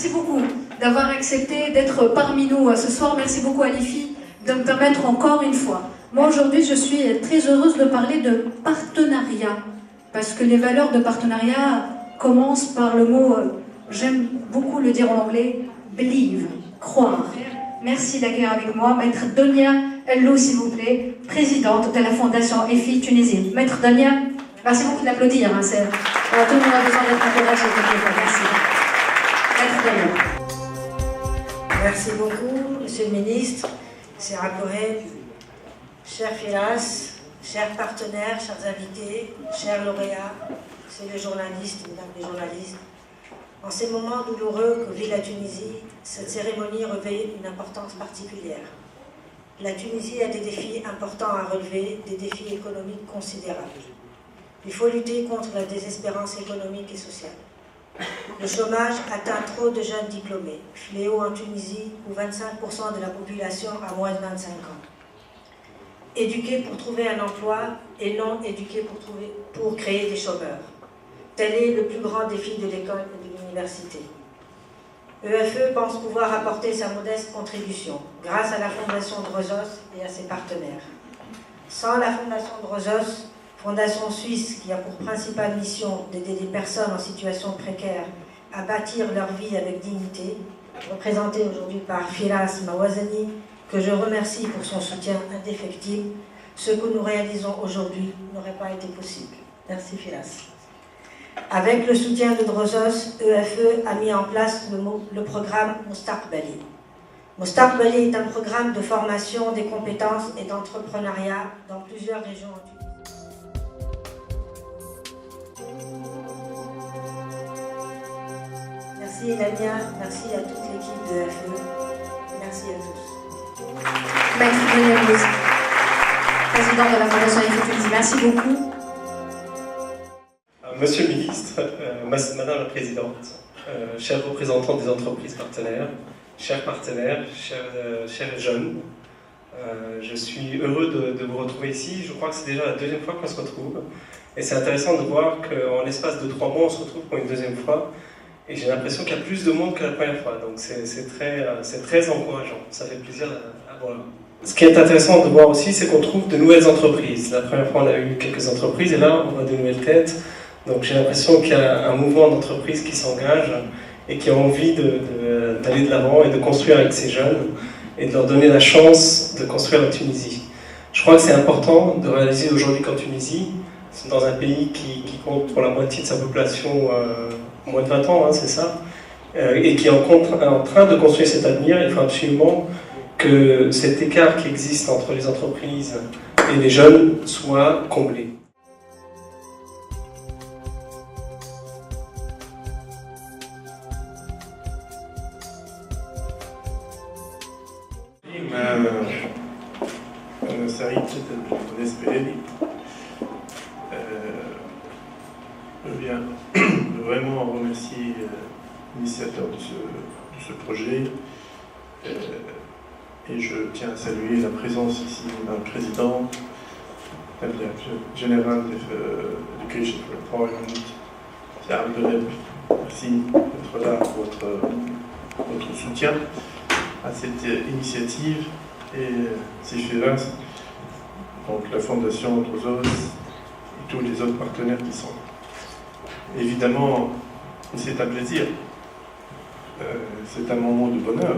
Merci beaucoup d'avoir accepté d'être parmi nous ce soir. Merci beaucoup à l'IFI de me permettre encore une fois. Moi aujourd'hui je suis très heureuse de parler de partenariat parce que les valeurs de partenariat commencent par le mot, j'aime beaucoup le dire en anglais, believe, croire. Merci d'accueillir avec moi Maître Donia Ello, s'il vous plaît, présidente de la Fondation EFI Tunisie. Maître Donia, merci beaucoup d'applaudir. Tout le monde a besoin d'être encouragé. Merci. Maître Donia. Merci beaucoup, Monsieur le Ministre, cher Akorel, cher Firas, chers partenaires, chers invités, chers lauréats, c'est les journalistes, mesdames les journalistes. En ces moments douloureux que vit la Tunisie, cette cérémonie revêt une importance particulière. La Tunisie a des défis importants à relever, des défis économiques considérables. Il faut lutter contre la désespérance économique et sociale. Le chômage atteint trop de jeunes diplômés, fléau en Tunisie où 25% de la population a moins de 25 ans. Éduqués pour trouver un emploi et non éduqués pour créer des chômeurs. Tel est le plus grand défi de l'école et de l'université. EFE pense pouvoir apporter sa modeste contribution grâce à la Fondation Drozos et à ses partenaires. Sans la Fondation Drozos, fondation suisse qui a pour principale mission d'aider les personnes en situation précaire à bâtir leur vie avec dignité, représentée aujourd'hui par Firas Mawazani, que je remercie pour son soutien indéfectible, ce que nous réalisons aujourd'hui n'aurait pas été possible. Merci Firas. Avec le soutien de Drozos, EFE a mis en place le programme Mustaqbali. Mustaqbali est un programme de formation des compétences et d'entrepreneuriat dans plusieurs régions en Tunisie. Merci Lamia, merci à toute l'équipe de EFE, merci à tous. Maître Donia Ello, président de la Fondation EFI Tunisie, merci beaucoup. Monsieur le ministre, Madame la Présidente, chers représentants des entreprises partenaires, chers jeunes, je suis heureux de vous retrouver ici. Je crois que c'est déjà la deuxième fois qu'on se retrouve. Et c'est intéressant de voir qu'en l'espace de 3 mois, on se retrouve pour une deuxième fois. Et j'ai l'impression qu'il y a plus de monde que la première fois. Donc c'est très encourageant. Ça fait plaisir à voir. Ce qui est intéressant de voir aussi, c'est qu'on trouve de nouvelles entreprises. La première fois, on a eu quelques entreprises et là, on voit de nouvelles têtes. Donc j'ai l'impression qu'il y a un mouvement d'entreprises qui s'engage et qui a envie d'aller de l'avant et de construire avec ces jeunes et de leur donner la chance de construire la Tunisie. Je crois que c'est important de réaliser aujourd'hui qu'en Tunisie, c'est dans un pays qui compte pour la moitié de sa population moins de 20 ans, c'est ça, et qui est en train de construire cet avenir. Il faut absolument que cet écart qui existe entre les entreprises et les jeunes soit comblé. أنا سعيد جدا بالنسبة لي. Je viens vraiment remercier l'initiateur de ce projet et je tiens à saluer la présence ici de la présidente, la directrice générale de l'Education for Employment, Pierre Abdeleb. Merci d'être là pour votre soutien à cette initiative et Firas, donc la Fondation Drozos et tous les autres partenaires qui sont là. Évidemment, c'est un plaisir, c'est un moment de bonheur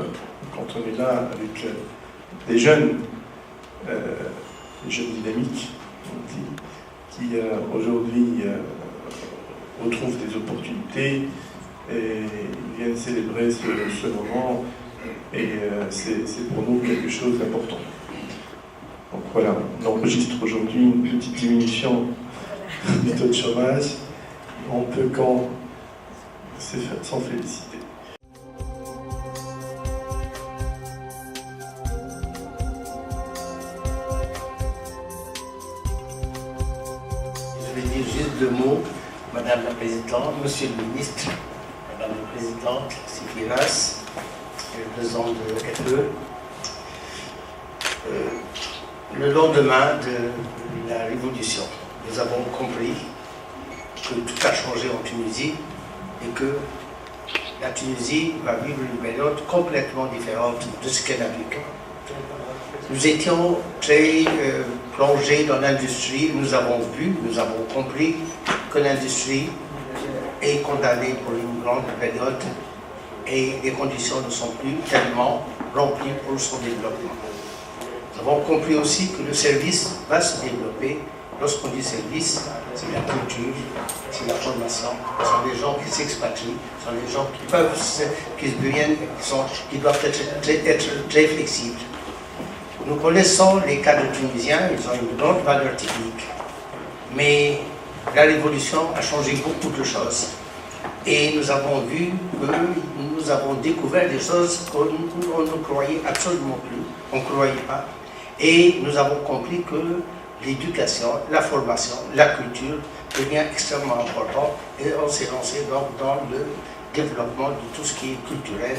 quand on est là avec des jeunes dynamiques qui aujourd'hui retrouvent des opportunités et viennent célébrer ce moment. Et c'est pour nous quelque chose d'important. Donc voilà, on enregistre aujourd'hui une petite diminution du taux de chômage. On peut qu'en s'en féliciter. Je vais dire juste 2 mots, Madame la Présidente, Monsieur le Ministre, Madame la Présidente, Firas, le président de FE. Le lendemain de la Révolution, nous avons compris que tout a changé en Tunisie et que la Tunisie va vivre une période complètement différente de ce qu'elle a vécu. Nous étions très plongés dans l'industrie, nous avons compris que l'industrie est condamnée pour une grande période et les conditions ne sont plus tellement remplies pour son développement. Nous avons compris aussi que le service va se développer. Lorsqu'on dit service, c'est la culture, c'est la formation, ce sont des gens qui s'expatrient, ce sont des gens qui doivent être très flexibles. Nous connaissons les cadres tunisiens, ils ont une grande valeur technique, mais la révolution a changé beaucoup de choses. Et nous avons vu que nous avons découvert des choses qu'on ne croyait absolument plus, on ne croyait pas. Et nous avons compris que l'éducation, la formation, la culture devient extrêmement important et on s'est lancé donc dans le développement de tout ce qui est culturel.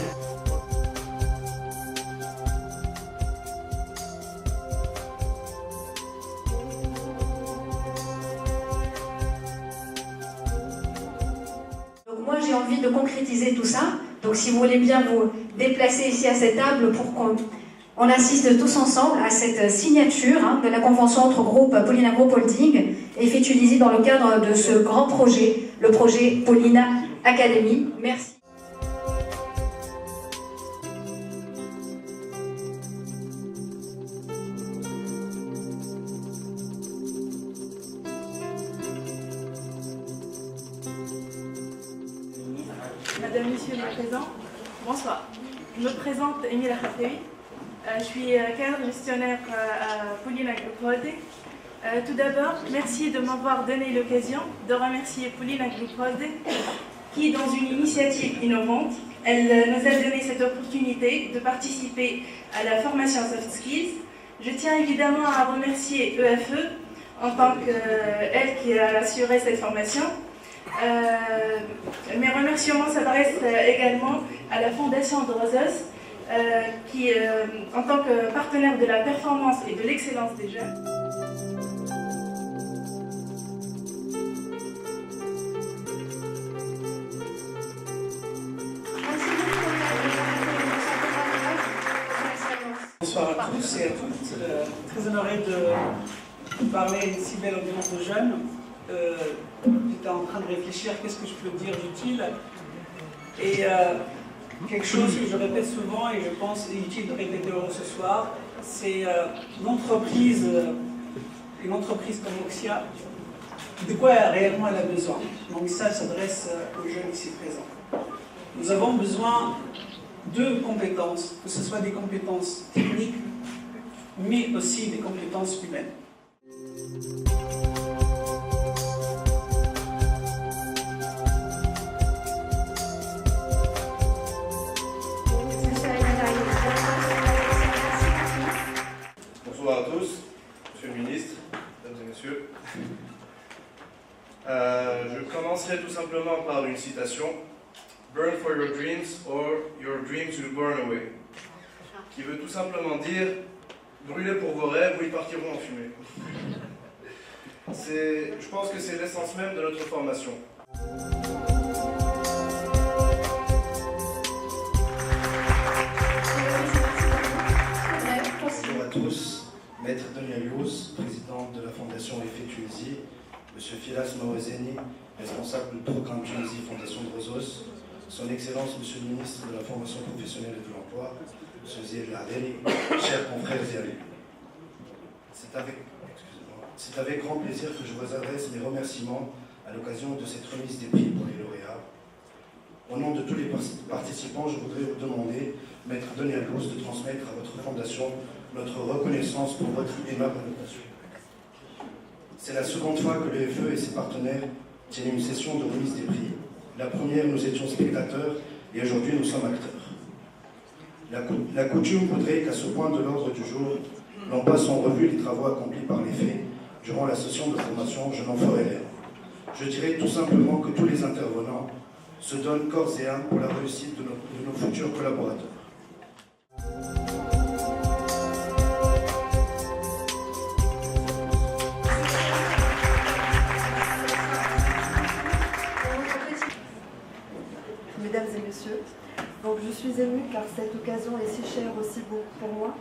Donc moi j'ai envie de concrétiser tout ça. Donc si vous voulez bien vous déplacer ici à cette table pour qu'on assiste tous ensemble à cette signature de la convention entre groupe Paulina Group Holding et fait Tunisie dans le cadre de ce grand projet, le projet Paulina Academy. Merci. Madame, Monsieur les présents, bonsoir. Je me présente Émile Khatewi. Je suis cadre gestionnaire à Paulina Group Holding. Tout d'abord, merci de m'avoir donné l'occasion de remercier Paulina Group Holding qui, dans une initiative innovante, elle nous a donné cette opportunité de participer à la formation soft skills. Je tiens évidemment à remercier EFE en tant qu'elle qui a assuré cette formation. Mes remerciements s'adressent également à la Fondation Drosos qui, en tant que partenaire de la performance et de l'excellence des jeunes, Bonsoir à tous et à toutes. Très honoré de parler à une si belle audience de jeunes. J'étais en train de réfléchir qu'est-ce que je peux dire d'utile. Et quelque chose que je répète souvent et je pense est utile de répéter ce soir, c'est une entreprise comme Oxia, de quoi réellement elle a besoin. Donc ça s'adresse aux jeunes ici présents. Nous avons besoin de compétences, que ce soit des compétences techniques, mais aussi des compétences humaines. Bonsoir à tous, Monsieur le Ministre, Mesdames et Messieurs. Je commencerai tout simplement par une citation. Burn for your dreams or your dreams will burn away. Qui veut tout simplement dire brûlez pour vos rêves ou ils partiront en fumée. Je pense que c'est l'essence même de notre formation. Bonjour à tous, Maître Daniel Yous, président de la Fondation Effet Tunisie, Monsieur Firas Mawazeni, responsable du programme Tunisie Fondation Drosos, Son Excellence Monsieur le Ministre de la Formation professionnelle et de l'Emploi, Monsieur Zied Lardeli, chers confrères et amis. C'est avec grand plaisir que je vous adresse mes remerciements à l'occasion de cette remise des prix pour les lauréats. Au nom de tous les participants, je voudrais vous demander, Maître Daniel Yous, de transmettre à votre fondation notre reconnaissance pour votre aimable invitation. C'est la seconde fois que l'EFE et ses partenaires tiennent une session de remise des prix. La première, nous étions spectateurs et aujourd'hui, nous sommes acteurs. La coutume voudrait qu'à ce point de l'ordre du jour, l'on passe en revue les travaux accomplis par l'EFE durant la session de formation. Je n'en ferai rien. Je dirais tout simplement que tous les intervenants se donnent corps et âme pour la réussite de nos futurs collaborateurs. Mesdames et messieurs, occasion est si chère aussi pour moi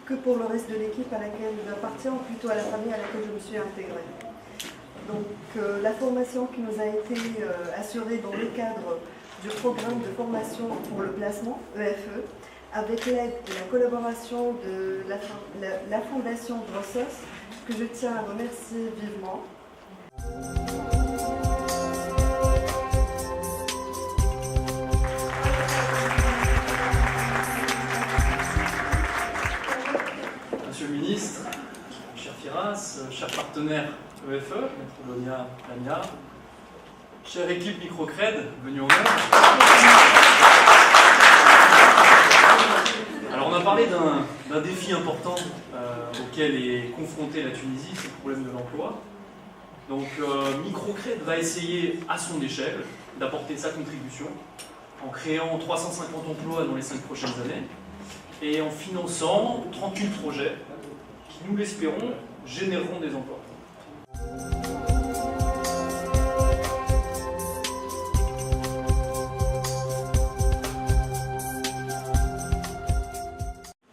que pour le reste de l'équipe à laquelle j'appartiens, ou plutôt à la famille à laquelle je me suis intégrée. Donc la formation qui nous a été assurée dans le cadre du programme de formation pour le placement, EFE, avec l'aide et la collaboration de la Fondation Drossos, que je tiens à remercier vivement. Monsieur le ministre, cher Firas, chers partenaires EFE, Maître Lonia, Lamia, chère équipe Microcred, venue en aide. Alors on a parlé d'un défi important auquel est confrontée la Tunisie, c'est le problème de l'emploi. Donc Microcred va essayer à son échelle d'apporter sa contribution en créant 350 emplois dans les 5 prochaines années et en finançant 38 projets qui, nous l'espérons, généreront des emplois.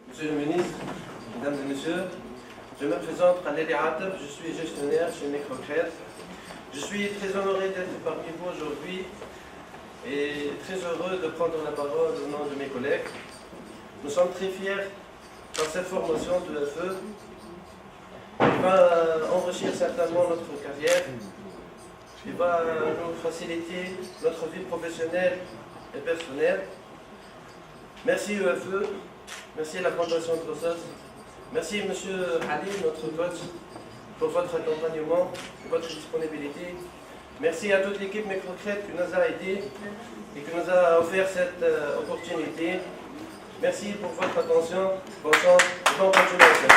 Monsieur le ministre, mesdames et messieurs, je me présente Khaled Atef, je suis gestionnaire chez Microcred. Je suis très honoré d'être parmi vous aujourd'hui et très heureux de prendre la parole au nom de mes collègues. Nous sommes très fiers par cette formation de l'EFE qui va enrichir certainement notre carrière, qui va nous faciliter notre vie professionnelle et personnelle. Merci EFE, merci à la Fondation Drossos, merci Monsieur Ali, notre coach, pour votre accompagnement et votre disponibilité. Merci à toute l'équipe Microcred qui nous a aidés et qui nous a offert cette opportunité. Merci pour votre attention. Bonne chance et bonne continuation.